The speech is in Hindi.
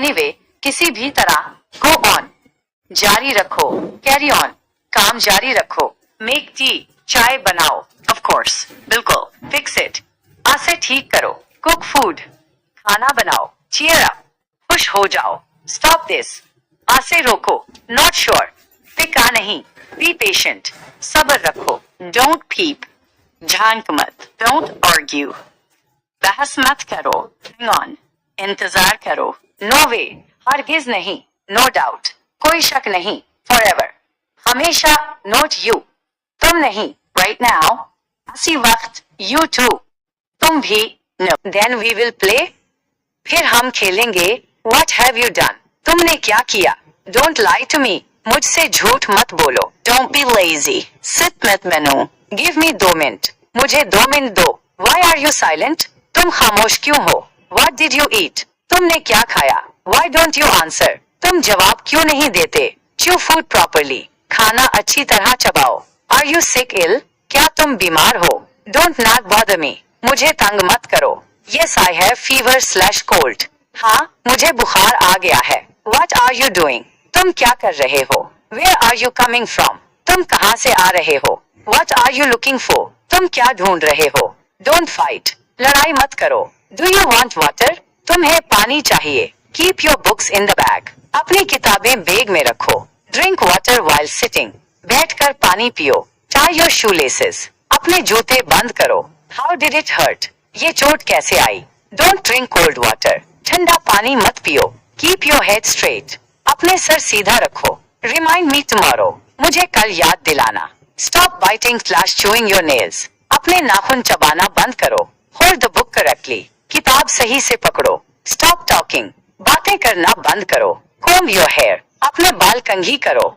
एनीवे, किसी भी तरह, गो ऑन, जारी रखो, कैरी ऑन, काम जारी रखो, मेक टी, चाय बनाओ, ऑफ कोर्स, बिल्कुल, फिक्स इट, आसे ठीक करो, कुक फूड, खाना बनाओ, चीयर अप, खुश हो जाओ, स्टॉप दिस, आसे रोको, नॉट श्योर, फिका नहीं, बी पेशेंट, सब्र रखो, डोंट पीप, झांक मत, डोंट आर्ग्यू, बहस मत करो, हैंग ऑन, इंतजार करो, नो वे, हरगिज नहीं, नो डाउट, कोई शक नहीं, फॉरएवर, हमेशा, नोट यू, तुम नहीं, राइट नाउ, उसी वक्त, यू टू, तुम भी, no, then we will play, फिर हम खेलेंगे, व्हाट हैव यू डन, तुमने क्या किया, डोंट लाई टू मी, मुझसे झूठ मत बोलो, don't be lazy, sit with menu, give me 2 minute, मुझे 2 मिनट दो, व्हाई आर यू साइलेंट, तुम खामोश क्यों हो, व्हाट डिड यू ईट, तुमने क्या खाया, व्हाई डोंट यू आंसर, तुम जवाब क्यों नहीं देते, च्यू फूड प्रॉपरली, खाना अच्छी तरह चबाओ, आर यू सिक इल, क्या तुम बीमार हो, डोंट नॉट बॉदर मी, मुझे तंग मत करो, yes I have fever slash cold, हाँ मुझे बुखार आ गया है, व्हाट आर यू डूइंग, तुम क्या कर रहे हो, where are you coming from, तुम कहाँ से आ रहे हो, what are you looking for, तुम क्या ढूंढ रहे हो, डोंट फाइट, लड़ाई मत करो, डू यू वॉन्ट वाटर, तुम्हें पानी चाहिए, keep your books in the bag, अपनी किताबें बैग में रखो, ड्रिंक वाटर वाइल सिटिंग, बैठकर पानी पियो, टाई योर शू लेसेस, अपने जूते बंद करो, हाउ डिड इट हर्ट, ये चोट कैसे आई, डोंट ड्रिंक कोल्ड वाटर, ठंडा पानी मत पियो, कीप योर हेड स्ट्रेट, अपने सर सीधा रखो, रिमाइंड मी टुमारो, मुझे कल याद दिलाना, stop biting slash chewing your nails, अपने नाखून चबाना बंद करो, होल्ड द बुक करेक्टली, किताब सही से पकड़ो, स्टॉप टॉकिंग, बातें करना बंद करो, कोम्ब योर हेयर, अपने बाल कंघी करो,